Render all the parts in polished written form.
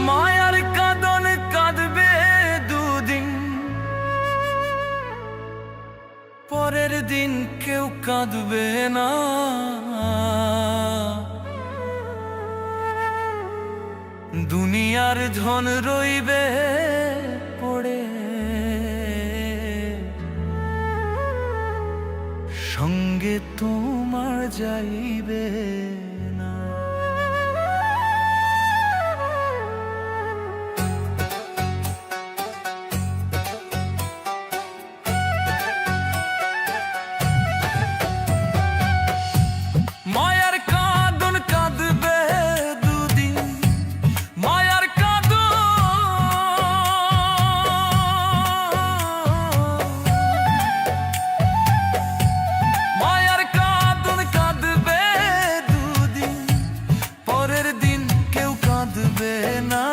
মায়ার কাঁদন কাঁদবে দুদিন, পরের দিন কেউ কাঁদবে না। দুনিয়ার ধন রইবে পড়ে, সঙ্গে তোমার যাইবে না। মায়ার কাঁদন কাঁদবে দুদিন, মায়ার কাঁদন, মায়ার কাঁদন কাঁদবে দুদিন, পরের দিন কেউ কাঁদবে না।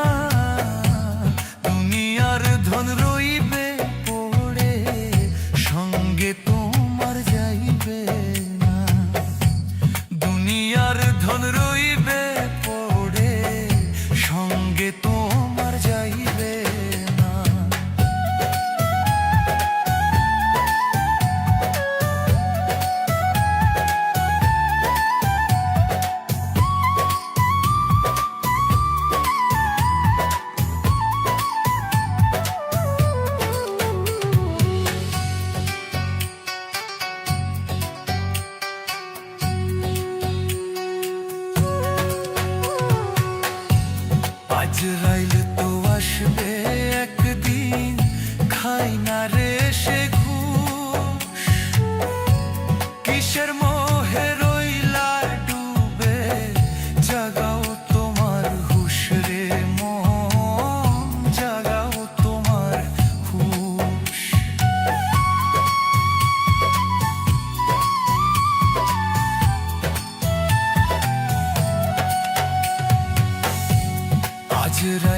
দুনিয়ার ধন রইবে পড়ে, সঙ্গে তোমার যাইবে না। দুনিয়ার ধন রইবে পড়ে, সঙ্গে তোমার যাইবে না। আজরাইল তো আসবে একদিন, খাই না রে সে ঘুষ। কিসের মোহে রইলা ডুবে, জাগাও তোমার হুশ রে মন, জাগাও তোমার হুশ। আজরাইল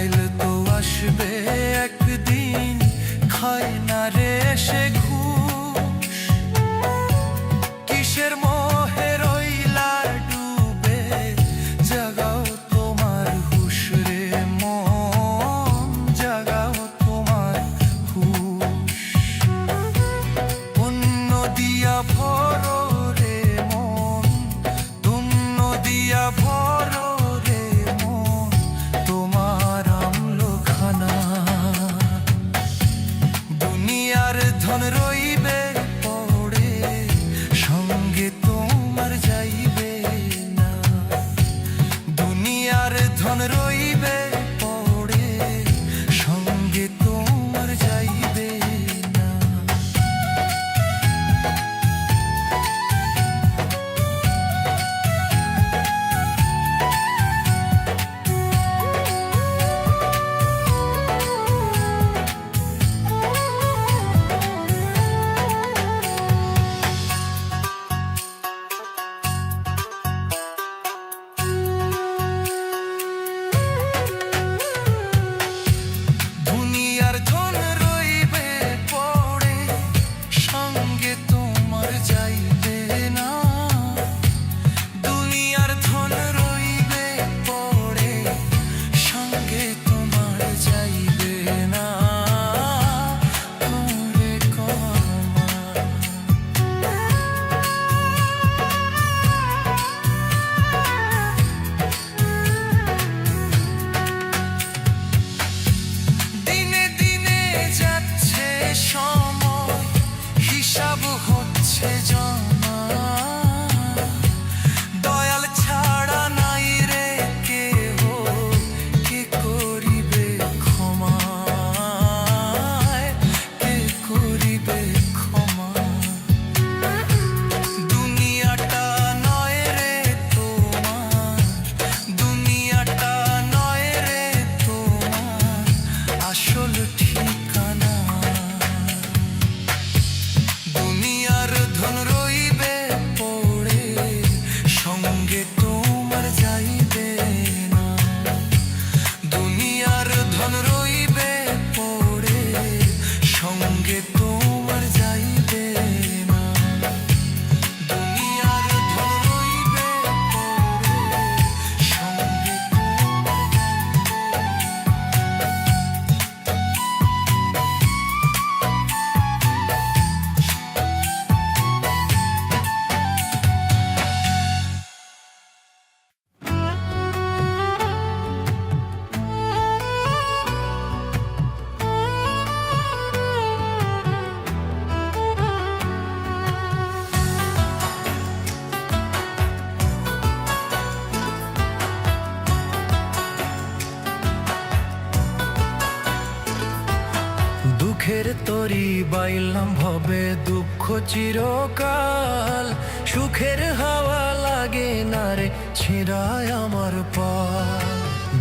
বাইলাম ভবে দুঃখ চিরকাল, সুখের হাওয়া লাগে না রে ছিঁড়ায় আমার পাল।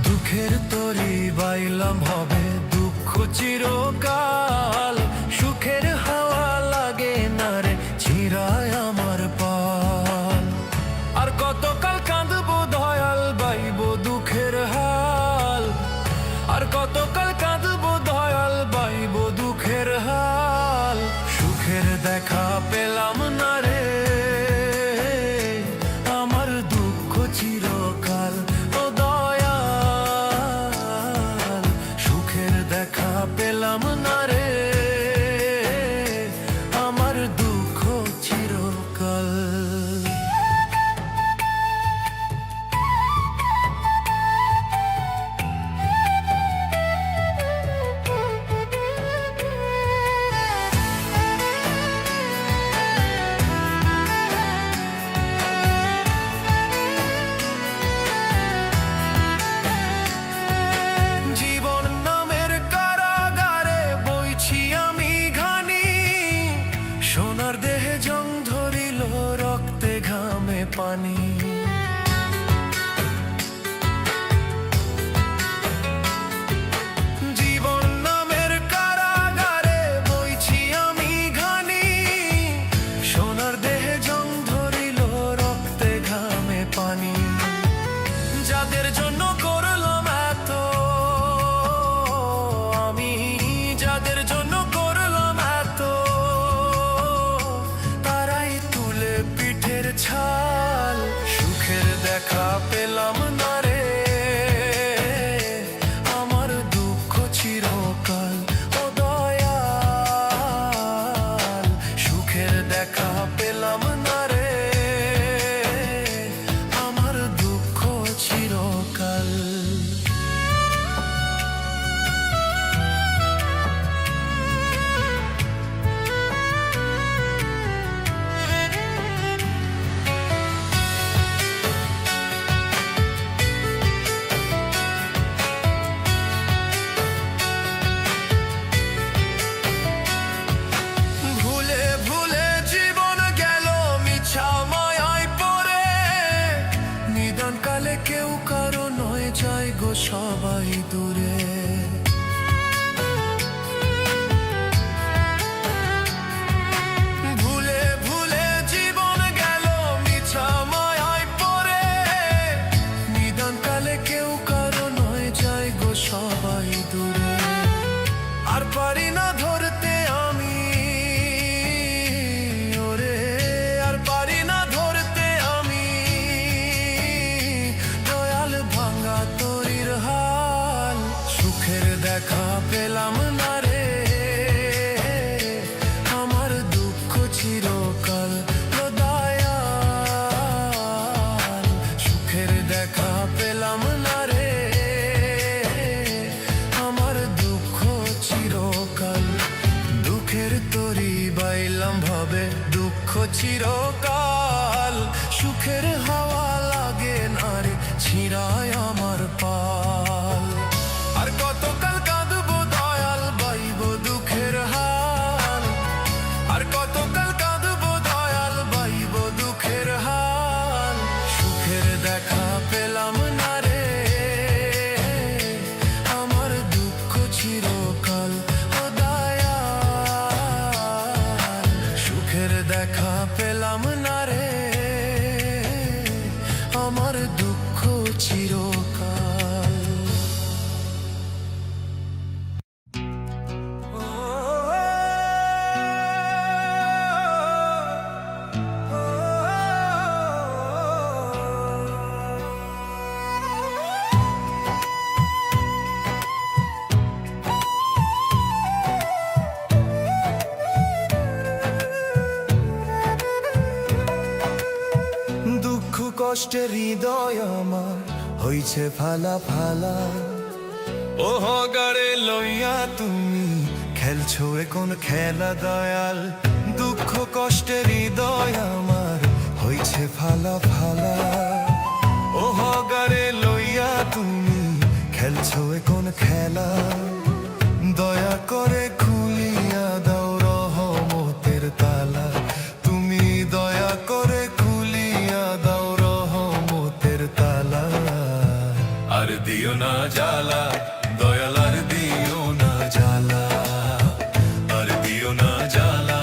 দুঃখের তরি বাইলাম হবে দুঃখ চিরকাল, সুখের হাওয়া লাগে না রে ছিঁড়ায় আমার পাল। আর কতকাল কাঁদবো দয়াল বাইব দুঃখের হাল, আর কতকাল কাঁদবো দয়াল বাইব দুঃখের হাল। সুখের দেখা পেলাম না রে আমার দুঃখ চিরকাল, ও দয়াল সুখের দেখা পেলাম না রে আমার দুঃখ চিরকাল। সোনার দেহে জং ধরিল রক্তে ঘামে পানি, জীবন নামের কারাগারে বইছি আমি ঘানি। সোনার দেহে জং ধরিল রক্তে ঘামে পানি, যাদের জন্য করলাম এত আমি, যাদের জন্য করলাম এত ছাল। সুখের দেখা পেলাম না রে আমার দুঃখ চিরকাল, ও দয়াল সুখের দেখা পেলাম না রে আমার দুঃখ চিরকাল। কালে কেউ কারো নয় যায় গো সবাই দূরে, ভুলে ভুলে জীবন গেল মিছা মায়ায় পড়ে। নিদান কালে কেউ কারো নয় যায় গো সবাই দূরে, আর পারি না ধরতে আমি ওরে, আর পারি না ধরতে আমি ভাঙা তরির হাল। সুখের দেখা পেলাম না রে আমার দুঃখ চিরকাল, ও দয়াল সুখের দেখা পেলাম না রে আমার দুঃখ চিরকাল। দুঃখের তরি বাইলাম ভাবে দুঃখ চিরকাল, সুখের হাওয়া লাগে না রে ছিঁড়ায় আমার পাল। আর কতকাল কাঁদবো দয়াল বাইব দুঃখের হাল, আর কতকাল কাঁদবো দয়াল বাইব দুঃখের হাল। সুখের দেখা পেলাম না রে আমার দুঃখ চিরকাল, ও দয়াল সুখের দেখা পেলাম না রে আমার দুঃখ চিরকাল। দুঃখ কষ্টের হৃদয় আমার হইছে ফালা ফালা, ও হগারে লইয়া তুমি খেলছো কোন খেলা দয়াল। দুঃখ কষ্টের হৃদয় আমার হইছে ফালা ফালা, ও হগারে লইয়া তুমি খেলছো কোন খেলা। দয়া করে খুলিয়া দাও রহ দিও না জ্বালা দয়াল আর দিও না জ্বালা আর দিও না জ্বালা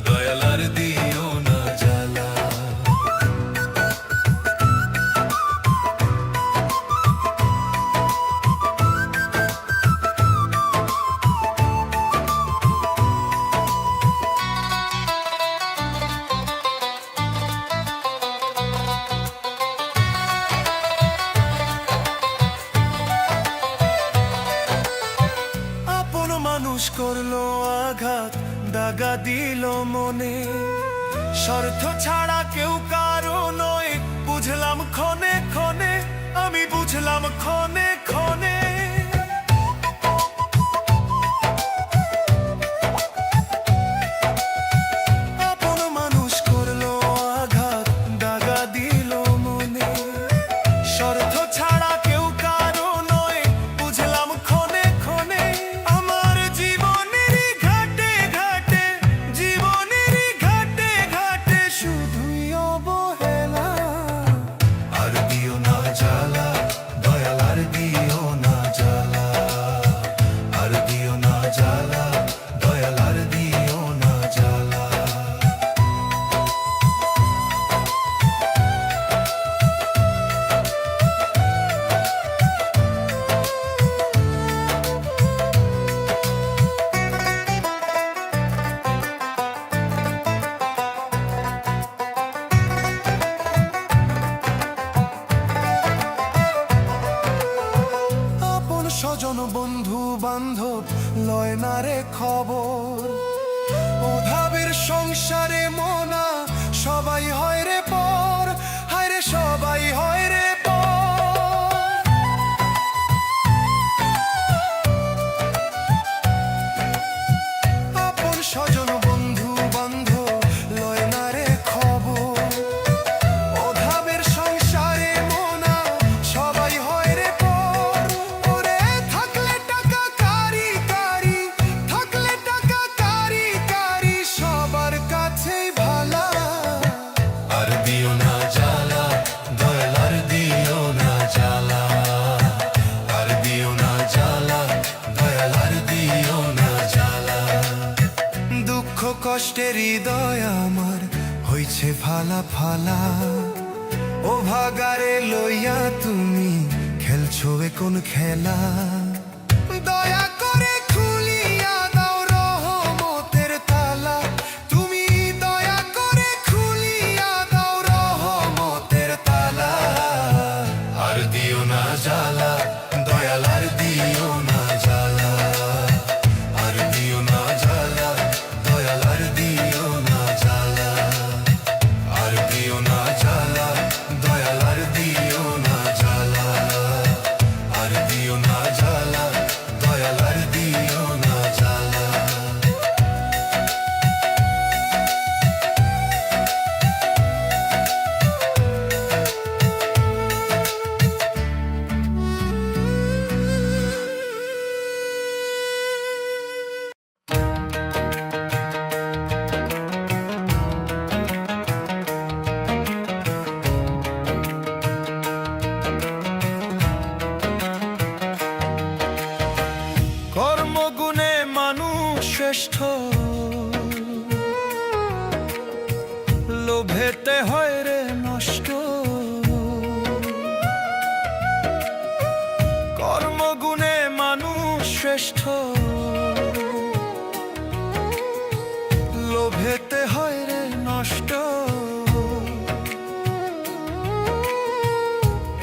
দয়াল আর দিও না জ্বালা মানুষ করলো আঘাত দাগা দিল মনে স্বার্থ ছাড়া কেউ কারো নয় বুঝলাম ক্ষণে ক্ষণে আমি বুঝলাম ক্ষণে ক্ষণে আপন মানুষ করলো আঘাত দাগা দিল মনে স্বার্থ ছাড়া কেউ কারো নয় বুঝলাম ক্ষণে ক্ষণে স্বজন বন্ধু বান্ধব লয় না রে খবর অভাবের সংসারে মনা সবাই হয় রে পর হায় রে সবাই হয় রে পর আপন স্বজন বন্ধু বান্ধব লয় না রে খবর অভাবের সংসারে মনা সবাই হয় রে কষ্টের হৃদয় আমার হইছে ফালা ফালা ও ভাগারে লইয়া তুমি খেলছো কোন খেলা দয়া করে খুলিয়া দাও রহমতের তালা তুমি দয়া করে খুলিয়া দাও রহমতের তালা আর দিও না জ্বালা দয়াল আর দিও না জ্বালা আর দিও না জ্বালা দয়াল আর দিও না জ্বালা আর দিও না জ্বালা দয়াল আর দিও না জ্বালা আর দিও না জ্বালা দয়াল আর দিও না জ্বালা কর্মগুণে মানুষ শ্রেষ্ঠ লোভেতে হয় রে নষ্ট কর্মগুণে মানুষ শ্রেষ্ঠ লোভেতে হয় রে নষ্ট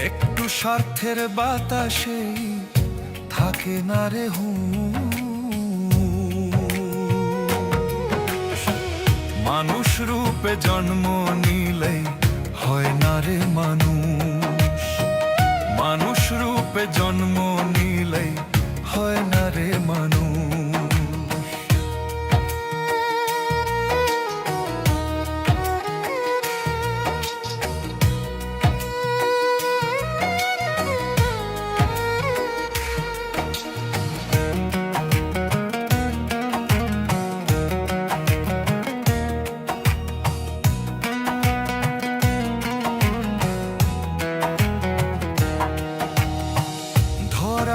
একটু স্বার্থের বাতাসে থাকে না রে মানুষ রূপে জন্ম নিলে হয় না রে মানুষ মানুষ রূপে জন্ম নিলে হয় না রে মানুষ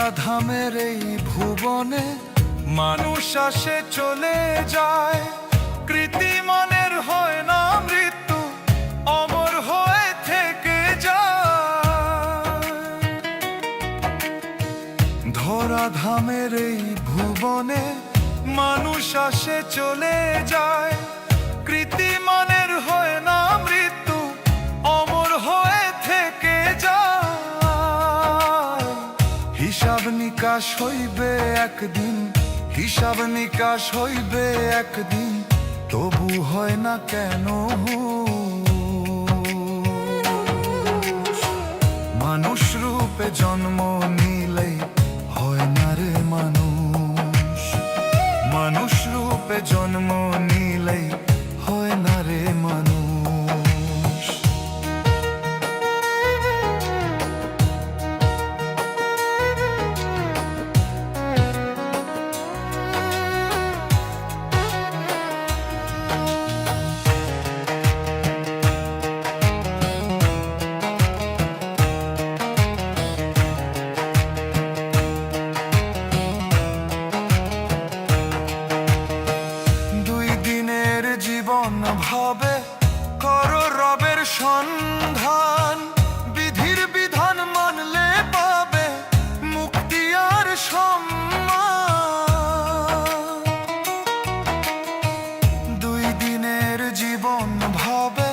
ধরাধামের এই ভুবনে মানুষ আসে চলে যায়, কৃতি মনের হয় না মৃত্যু, অমর হয়ে থেকে যায়। ধরাধামের এই ভুবনে মানুষ আসে চলে যায়, কৃতি মনের হয় না মৃত্যু, অমর হয়ে থেকে যায়। হিসাব নিকাশ হইবে একদিন, হিসাব নিকাশ হইবে একদিন, তবু হয় না কেন মানুষ রূপে জন্ম নিলেই হয় না রে মানুষ, মানুষ রূপে জন্ম নিলেই হয় না রে মানুষ। ভাবে করো রবের সন্ধান, বিধির বিধান মানলে পাবে মুক্তি আর সম্মান। দুই দিনের জীবন ভাবে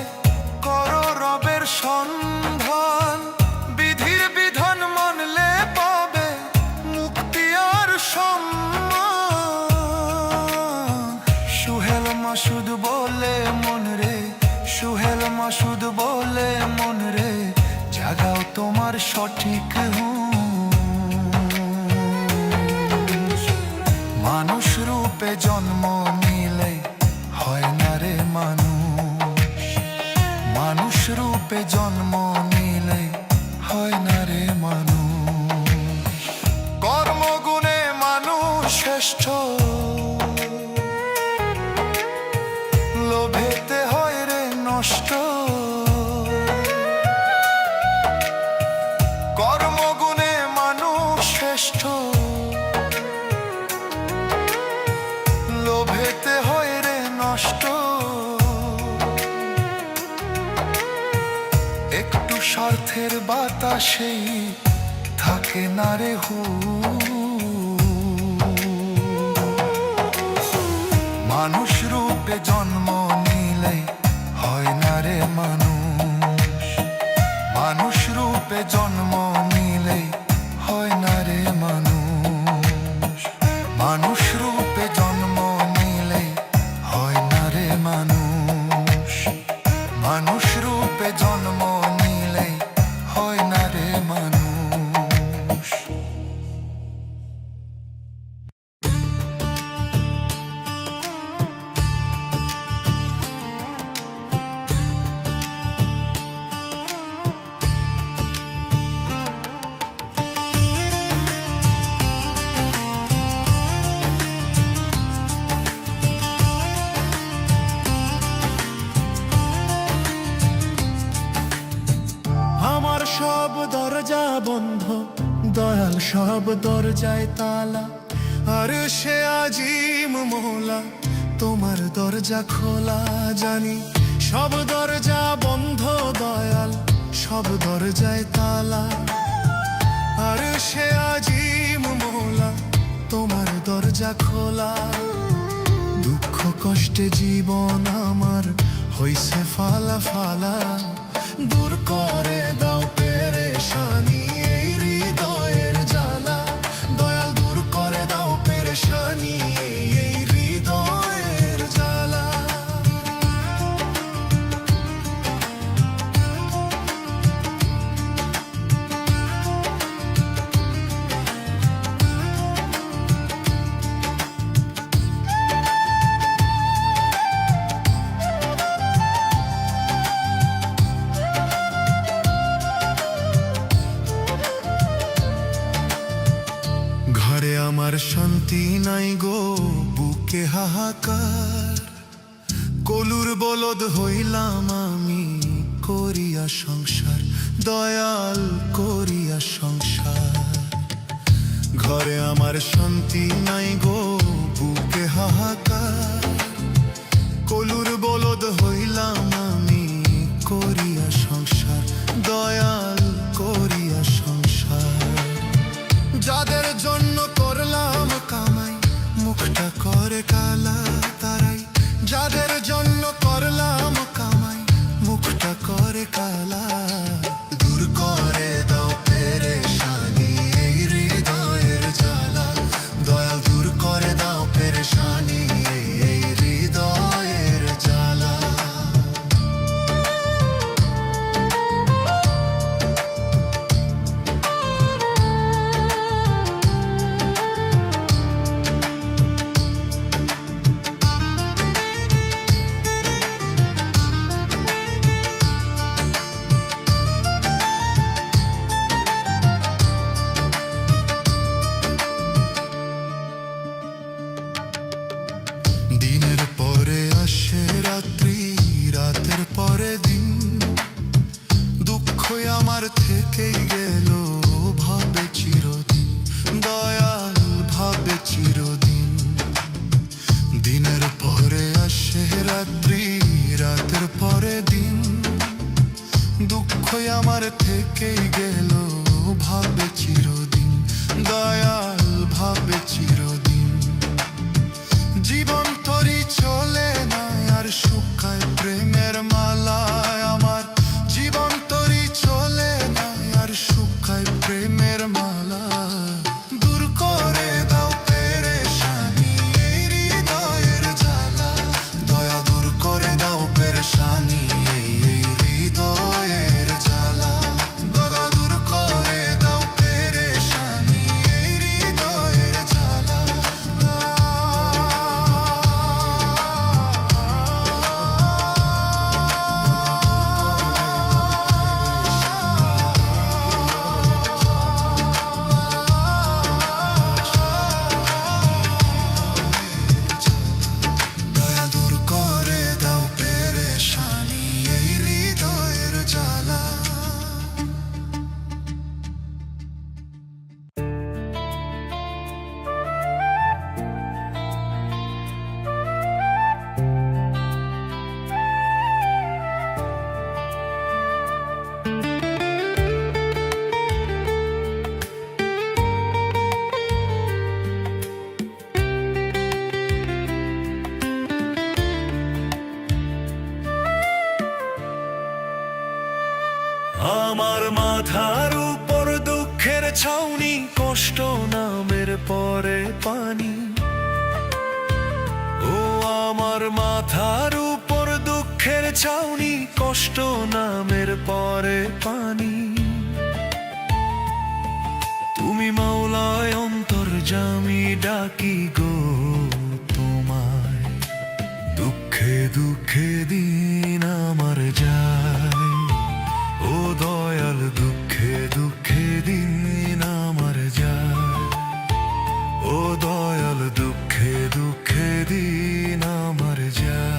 করো রবের সন্ধান, বিধির বিধান মানলে পাবে মুক্তি আর সম্মান। সুহেল মাসুদ বলে মন রে, সুহেল মাসুদ বলে মন রে, জাগাও তোমার সঠিক হুঁশ। মানুষ রূপে জন্ম নিলে হয় না রে মানুষ, মানুষ রূপে জন্ম নিলে হয় না রে মানুষ। কর্মগুণে মানুষ শ্রেষ্ঠ, লোভেতে হয় রে নষ্ট। কর্মগুণে মানুষ শ্রেষ্ঠ, লোভেতে হয় রে নষ্ট। একটু স্বার্থের বাতাসেই থাকে না রে মানুষ রূপে জন্ম নিলে হয় না রে মানুষ, মানুষ রূপে জন্ম নিলে হয় না রে মানুষ, মানুষ রূপে জন্ম নিলে হয় না রে মানুষ, মানুষ রূপে জন্ম নিলে হয় না রে মানুষ। সব দরজা বন্ধ, দয়াল সব দরজায় তালা, আর সে আজিম মোলা তোমার দরজা খোলা। জানি সব দরজা বন্ধ দয়াল, সব দরজায় তালা, আর সে আজিম মোলা তোমার দরজা খোলা। দুঃখ কষ্টে জীবন আমার হইছে ফালা ফালা, দূর করে দাও পেরেশানি এই হৃদয়ের জ্বালা। দয়াল দূর করে দাও পেরেশানি এই হৃদয়ের জ্বালা। আমার শান্তি নাই গো, বুকে হাহাকার, কলুর বলদ হইলাম আমি করিয়া সংসার, দয়াল করিয়া সংসার। ঘরে আমার শান্তি নাই গো, বুকে হাহাকার। কলুর বলদ হইলাম আমি, করিয়া সংসার দয়াল করিয়া সংসার। যাদের জন্য করলাম কামাই, মুখটা করে কালা তারাই। যাদের জন্য করলাম কামাই, মুখটা করে কালা। দূর করে দাও পেরেশানি এই হৃদয়ের জ্বালা, দয়াল দূর করে দাও পেরেশানি এই হৃদয়ের জ্বালা। দিনের পরে আসে রাত্রি, রাতের পরে দিন। দুঃখই আমার থেকেই গেল ভাবে চিরদিন, দয়াল ভাবে চিরদিন। দিনের পরে আসে রাত্রি, রাতের পরে দিন। দুঃখই আমার থেকেই গেল ভাবে চিরদিন, দয়াল ভাবে চিরদিন। জীবন তরি চলে না আর শুকায় প্রেমের মালায় আমার। জীবন তরি চলে না আর শুকায় প্রেমের মালা। দূর করে দাও পেরেশানি এই হৃদয়ের জ্বালা, দয়া দূর করে দাও পেরেশানি এই হৃদয়ের জ্বালা। দয়া দূর করে দাও পেরেশানি এই হৃদয়ের জ্বালা। দয়া দূর করে দাও পেরেশানি এই হৃদয়ের জ্বালা। আমার মাথার উপর দুঃখের ছাউনি, কষ্ট নামের পরে পানি। ও আমার মাথার উপর দুঃখের ছাউনি, কষ্ট নামের পরে পানি। তুমি মাওলায় অন্তর্যামী, ডাকি গো তোমায়। দুঃখে দুঃখে দিন আমার যায়, ও দয়াল দুঃখে দুঃখে দিন আমার যায়। ও দয়াল দুঃখে দুঃখে দিন আমার যায়।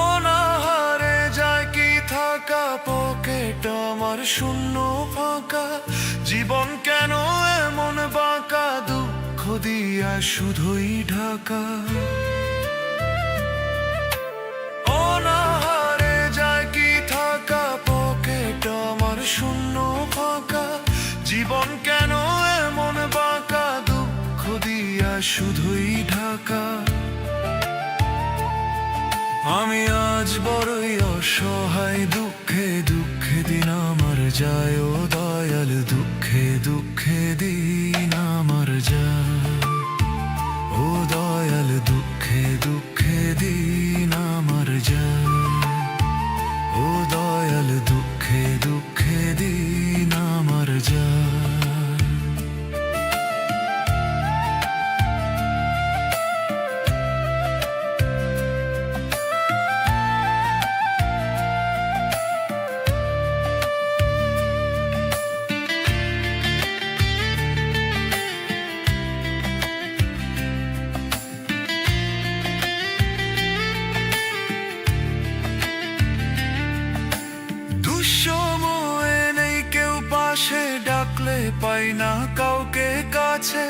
অনাহারে যায় কি থাকা, পকেট আমার শূন্য ফাঁকা। জীবন কেন এমন বাঁকা, দুঃখ দিয়া শুধুই ঢাকা। অনাহারে যায় কি থাকা, পকেট আমার শূন্য ফাঁকা। জীবন কেন এমন বাঁকা, দুঃখ দিয়া শুধুই ঢাকা। আমি আজ বড়ই অসহায়, দুঃখে দুঃখে দিন আমার যায়। ও দয়াল দুঃখে দুঃখে দিন আমার যায়। ও দয়াল দুঃখে দুঃখে দিন আমার যায়। ও দয়াল দুঃখে দুঃখে দিন আমার যায়। পাই না কাউকে কাছে,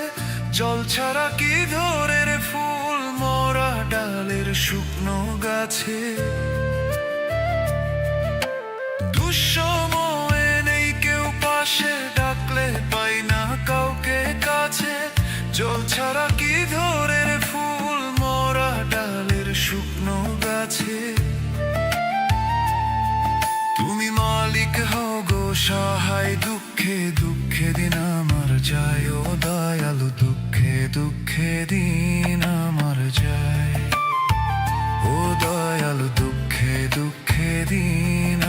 জল ছাড়া কি ধরে রে ফুল মরা ডালের শুকনো গাছে। দুঃসময়ে নেই কেউ পাশে, ডাকলে পাই না কাউকে কাছে, জল ছাড়া কি ধরে রে ফুল মরা ডালের শুকনো গাছে। তুমি মালিক হও গো সহায়, দুঃখে দুঃখে দিন আমার যায়, ও দয়ালু দুঃখে দুঃখে দিন আমার যায়, ও দয়ালু দুঃখে দুঃখে দিন